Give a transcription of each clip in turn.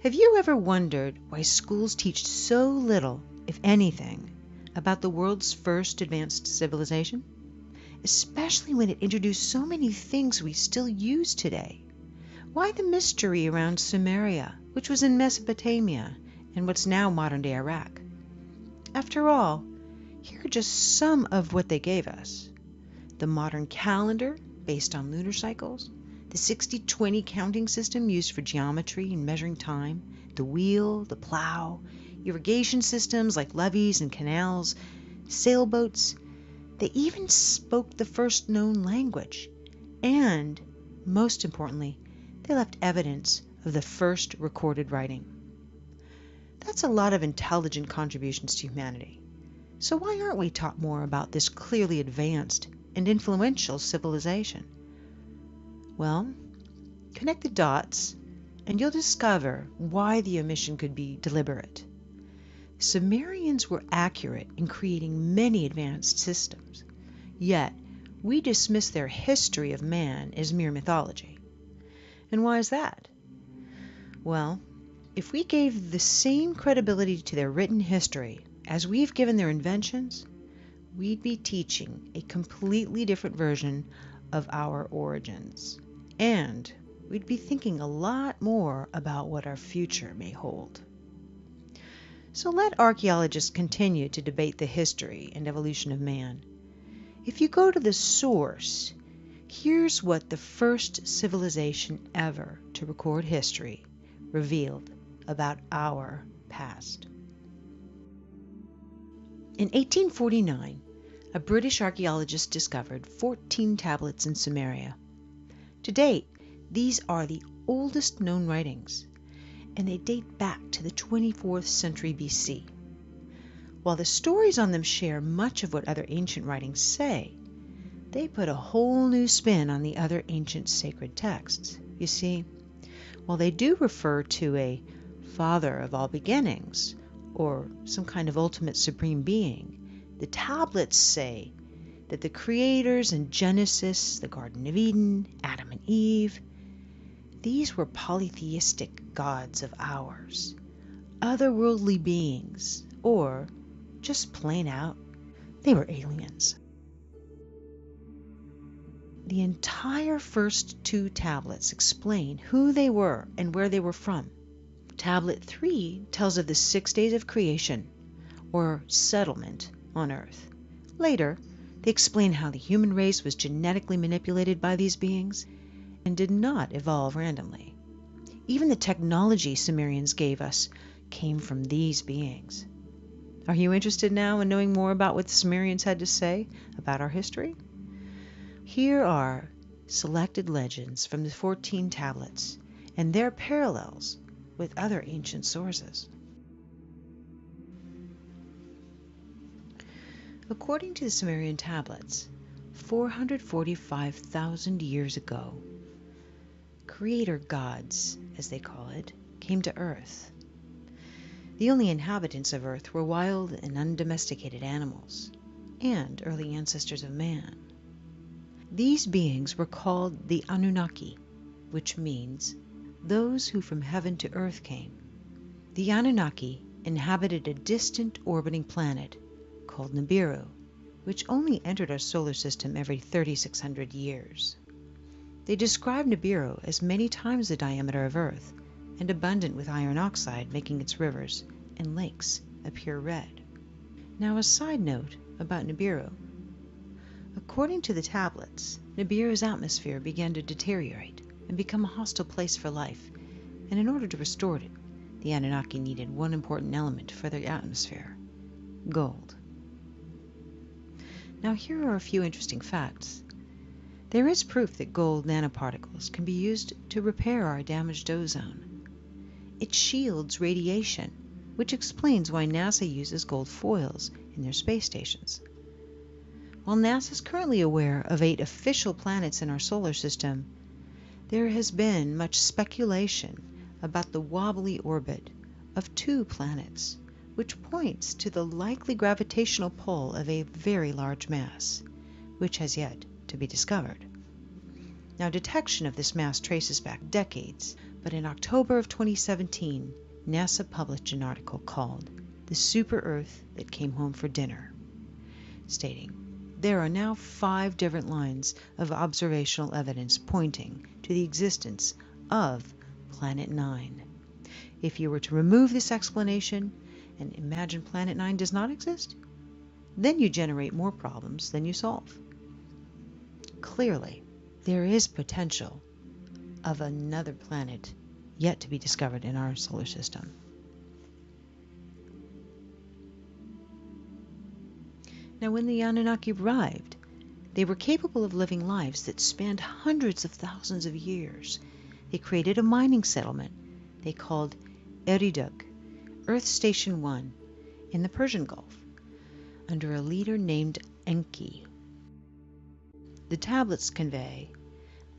Have you ever wondered why schools teach so little, if anything, about the world's first advanced civilization? Especially when it introduced so many things we still use today. Why the mystery around Sumeria, which was in Mesopotamia and what's now modern-day Iraq? After all, here are just some of what they gave us. The modern calendar, based on lunar cycles, the 60-20 counting system used for geometry and measuring time, the wheel, the plow, irrigation systems like levees and canals, sailboats. They even spoke the first known language. And, most importantly, they left evidence of the first recorded writing. That's a lot of intelligent contributions to humanity. So why aren't we taught more about this clearly advanced and influential civilization? Well, connect the dots and you'll discover why the omission could be deliberate. Sumerians were accurate in creating many advanced systems, yet we dismiss their history of man as mere mythology. And why is that? Well, if we gave the same credibility to their written history as we've given their inventions, we'd be teaching a completely different version of our origins. And we'd be thinking a lot more about what our future may hold. So let archaeologists continue to debate the history and evolution of man. If you go to the source, here's what the first civilization ever to record history revealed about our past. In 1849, a British archaeologist discovered 14 tablets in Sumeria. To date, these are the oldest known writings, and they date back to the 24th century BC. While the stories on them share much of what other ancient writings say, they put a whole new spin on the other ancient sacred texts. You see, while they do refer to a father of all beginnings, or some kind of ultimate supreme being, the tablets say that the creators in Genesis, the Garden of Eden, Adam and Eve, these were polytheistic gods of ours, otherworldly beings, or just plain out, they were aliens. The entire first 2 tablets explain who they were and where they were from. Tablet 3 tells of the 6 days of creation, or settlement, on Earth. Later, they explain how the human race was genetically manipulated by these beings and did not evolve randomly. Even the technology Sumerians gave us came from these beings. Are you interested now in knowing more about what the Sumerians had to say about our history? Here are selected legends from the 14 tablets and their parallels with other ancient sources. According to the Sumerian tablets, 445,000 years ago, creator gods, as they call it, came to Earth. The only inhabitants of Earth were wild and undomesticated animals, and early ancestors of man. These beings were called the Anunnaki, which means those who from heaven to earth came. The Anunnaki inhabited a distant orbiting planet called Nibiru, which only entered our solar system every 3,600 years. They describe Nibiru as many times the diameter of Earth and abundant with iron oxide, making its rivers and lakes appear red. Now a side note about Nibiru. According to the tablets, Nibiru's atmosphere began to deteriorate and become a hostile place for life, and in order to restore it, the Anunnaki needed one important element for their atmosphere: gold. Now here are a few interesting facts. There is proof that gold nanoparticles can be used to repair our damaged ozone. It shields radiation, which explains why NASA uses gold foils in their space stations. While NASA is currently aware of 8 official planets in our solar system, there has been much speculation about the wobbly orbit of 2 planets, which points to the likely gravitational pull of a very large mass, which has yet to be discovered. Now, detection of this mass traces back decades, but in October of 2017, NASA published an article called "The Super Earth That Came Home for Dinner," stating, "There are now 5 different lines of observational evidence pointing to the existence of Planet 9. If you were to remove this explanation and imagine Planet 9 does not exist, then you generate more problems than you solve. Clearly, there is potential of another planet yet to be discovered in our solar system." Now, when the Anunnaki arrived, they were capable of living lives that spanned hundreds of thousands of years. They created a mining settlement they called Eridug, Earth Station 1, in the Persian Gulf, under a leader named Enki. The tablets convey,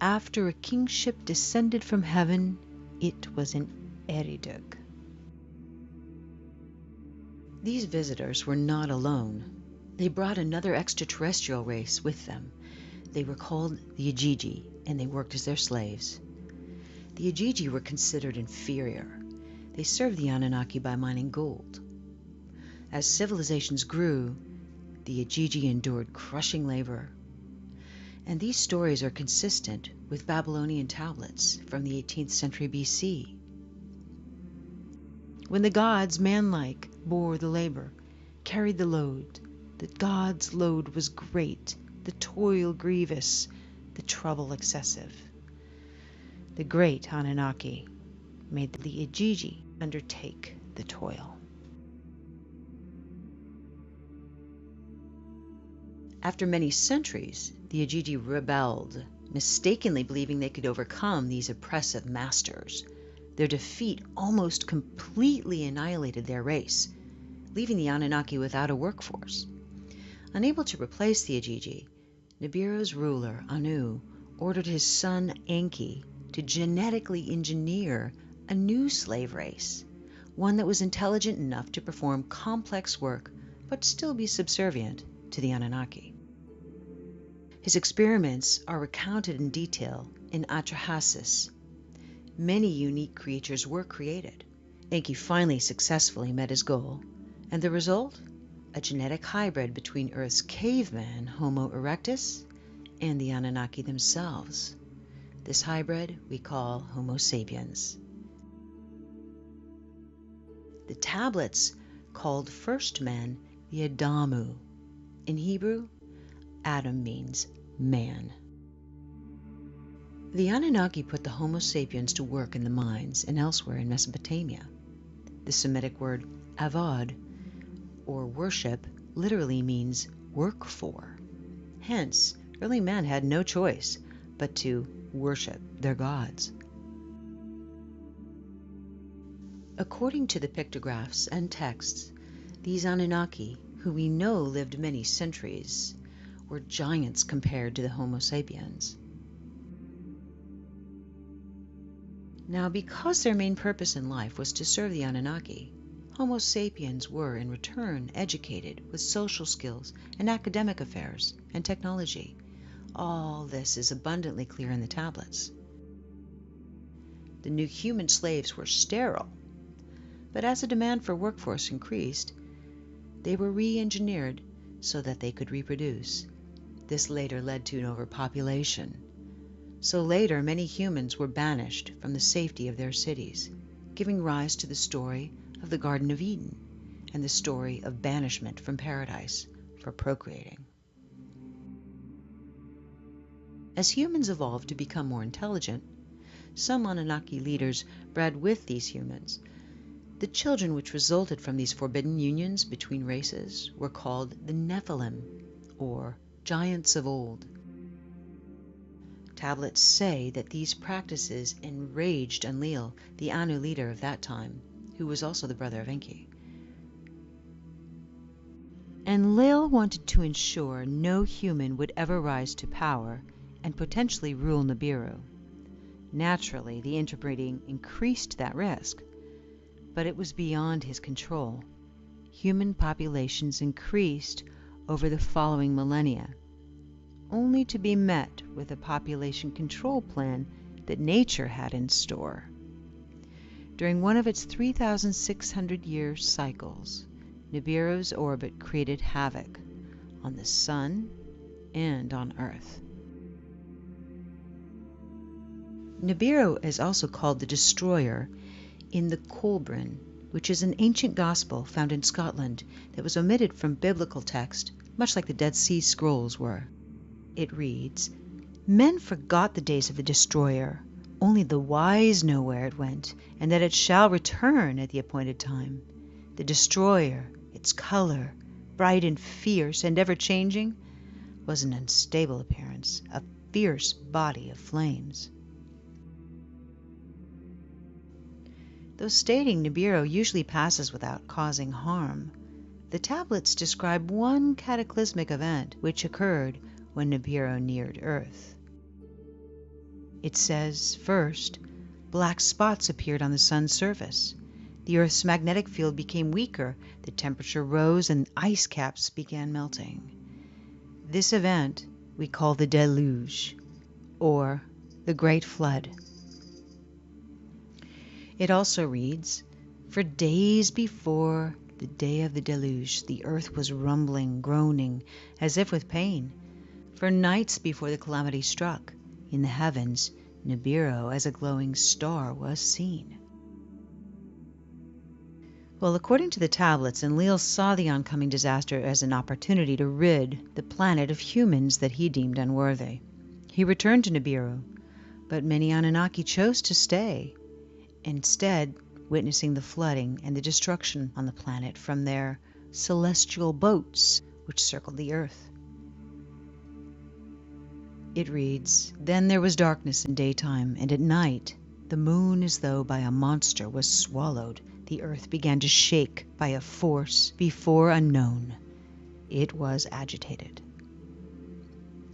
"After a kingship descended from heaven, it was in Eridug." These visitors were not alone. They brought another extraterrestrial race with them. They were called the Ajiji, and they worked as their slaves. The Ajiji were considered inferior. They served the Anunnaki by mining gold. As civilizations grew, the Ajiji endured crushing labor. And these stories are consistent with Babylonian tablets from the 18th century BC. When the gods, manlike, bore the labor, carried the load, the gods' load was great, the toil grievous, the trouble excessive. The great Anunnaki made the Ajiji undertake the toil. After many centuries, the Ajiji rebelled, mistakenly believing they could overcome these oppressive masters. Their defeat almost completely annihilated their race, leaving the Anunnaki without a workforce. Unable to replace the Ajiji, Nibiru's ruler, Anu, ordered his son Enki to genetically engineer a new slave race, one that was intelligent enough to perform complex work but still be subservient to the Anunnaki. His experiments are recounted in detail in Atrahasis. Many unique creatures were created. Enki finally successfully met his goal, and the result? A genetic hybrid between Earth's caveman, Homo erectus, and the Anunnaki themselves. This hybrid we call Homo sapiens. The tablets called first men the Adamu. In Hebrew, Adam means man. The Anunnaki put the Homo sapiens to work in the mines and elsewhere in Mesopotamia. The Semitic word avad, or worship, literally means work for. Hence, early men had no choice but to worship their gods. According to the pictographs and texts, these Anunnaki, who we know lived many centuries, were giants compared to the Homo sapiens. Now, because their main purpose in life was to serve the Anunnaki, Homo sapiens were, in return, educated with social skills and academic affairs and technology. All this is abundantly clear in the tablets. The new human slaves were sterile, but as the demand for workforce increased, they were re-engineered so that they could reproduce. This later led to an overpopulation. So later, many humans were banished from the safety of their cities, giving rise to the story of the Garden of Eden and the story of banishment from paradise for procreating. As humans evolved to become more intelligent, some Anunnaki leaders bred with these humans. The children which resulted from these forbidden unions between races were called the Nephilim, or giants of old. Tablets say that these practices enraged Enlil, the Anu leader of that time, who was also the brother of Enki. Enlil wanted to ensure no human would ever rise to power and potentially rule Nibiru. Naturally, the interbreeding increased that risk, but it was beyond his control. Human populations increased over the following millennia. only to be met with a population control plan that nature had in store. During one of its 3,600-year cycles, Nibiru's orbit created havoc on the Sun and on Earth. Nibiru is also called the Destroyer in the Kolbrin, which is an ancient gospel found in Scotland that was omitted from biblical text, much like the Dead Sea Scrolls were. It reads, "Men forgot the days of the Destroyer. Only the wise know where it went, and that it shall return at the appointed time. The Destroyer, its color, bright and fierce and ever-changing, was an unstable appearance, a fierce body of flames." Though stating Nibiru usually passes without causing harm, the tablets describe one cataclysmic event which occurred when Nibiru neared Earth. It says, first, black spots appeared on the Sun's surface. The Earth's magnetic field became weaker, the temperature rose, and ice caps began melting. This event we call the deluge, or the Great Flood. It also reads, "For days before the day of the deluge, the earth was rumbling, groaning, as if with pain. For nights before the calamity struck, in the heavens, Nibiru as a glowing star was seen." Well, according to the tablets, Enlil saw the oncoming disaster as an opportunity to rid the planet of humans that he deemed unworthy. He returned to Nibiru, but many Anunnaki chose to stay, instead witnessing the flooding and the destruction on the planet from their celestial boats which circled the earth. It reads, "Then there was darkness in daytime, and at night the moon, as though by a monster, was swallowed. The earth began to shake by a force before unknown. It was agitated.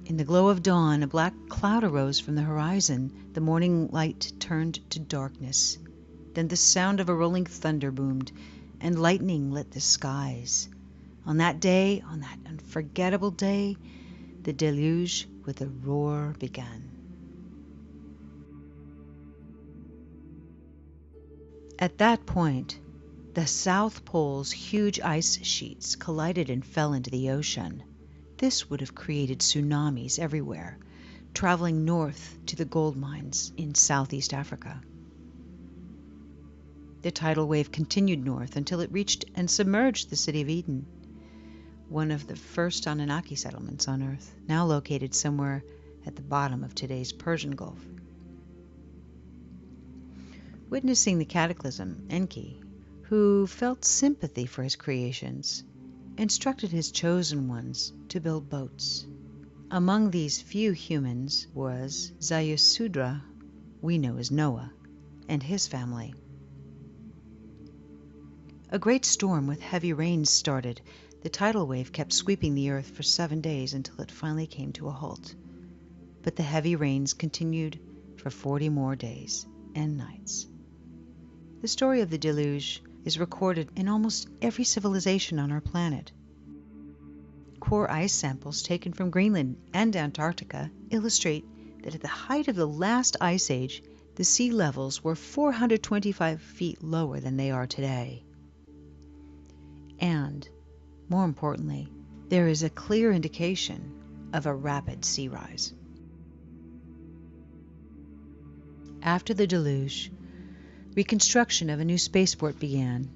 In the glow of dawn, a black cloud arose from the horizon. The morning light turned to darkness. Then the sound of a rolling thunder boomed, and lightning lit the skies. On that day, on that unforgettable day, the deluge with a roar began." At that point, the South Pole's huge ice sheets collided and fell into the ocean. This would have created tsunamis everywhere, traveling north to the gold mines in Southeast Africa. The tidal wave continued north until it reached and submerged the city of Eden, one of the first Anunnaki settlements on Earth, now located somewhere at the bottom of today's Persian Gulf. Witnessing the cataclysm, Enki, who felt sympathy for his creations, instructed his chosen ones to build boats. Among these few humans was Zayasudra, we know as Noah, and his family. A great storm with heavy rains started. The tidal wave kept sweeping the earth for 7 days until it finally came to a halt. But the heavy rains continued for 40 more days and nights. The story of the deluge is recorded in almost every civilization on our planet. Core ice samples taken from Greenland and Antarctica illustrate that at the height of the last ice age, the sea levels were 425 feet lower than they are today. And, more importantly, there is a clear indication of a rapid sea rise. After the deluge, reconstruction of a new spaceport began.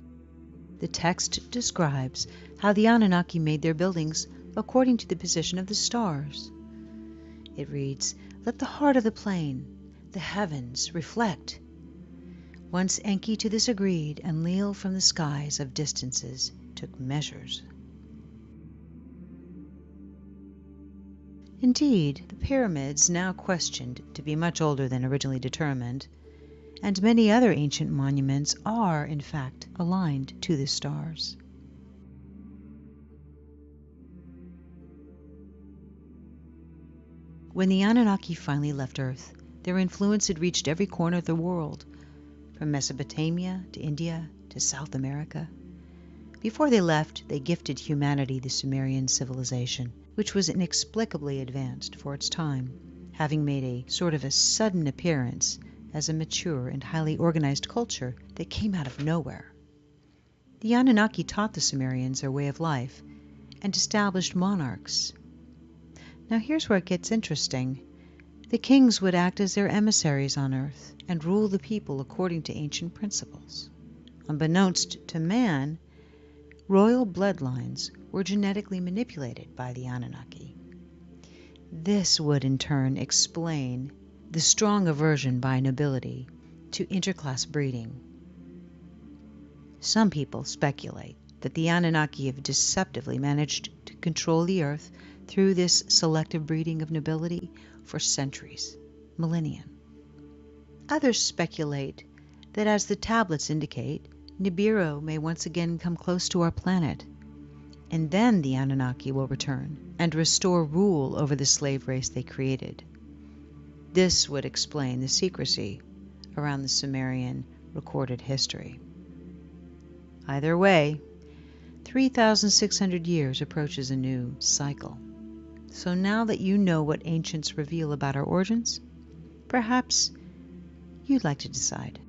The text describes how the Anunnaki made their buildings according to the position of the stars. It reads, "Let the heart of the plane, the heavens, reflect." Once Enki to this agreed, Enlil from the skies of distances took measures. Indeed, the pyramids, now questioned to be much older than originally determined, and many other ancient monuments are, in fact, aligned to the stars. When the Anunnaki finally left Earth, their influence had reached every corner of the world, from Mesopotamia to India to South America. Before they left, they gifted humanity the Sumerian civilization, which was inexplicably advanced for its time, having made a sort of a sudden appearance as a mature and highly organized culture that came out of nowhere. The Anunnaki taught the Sumerians their way of life and established monarchs. Now here's where it gets interesting. The kings would act as their emissaries on Earth and rule the people according to ancient principles. Unbeknownst to man, royal bloodlines were genetically manipulated by the Anunnaki. This would in turn explain the strong aversion by nobility to interclass breeding. Some people speculate that the Anunnaki have deceptively managed to control the Earth through this selective breeding of nobility for centuries, millennia. Others speculate that, as the tablets indicate, Nibiru may once again come close to our planet, and then the Anunnaki will return and restore rule over the slave race they created. This would explain the secrecy around the Sumerian recorded history. Either way, 3,600 years approaches a new cycle. So now that you know what ancients reveal about our origins, perhaps you'd like to decide.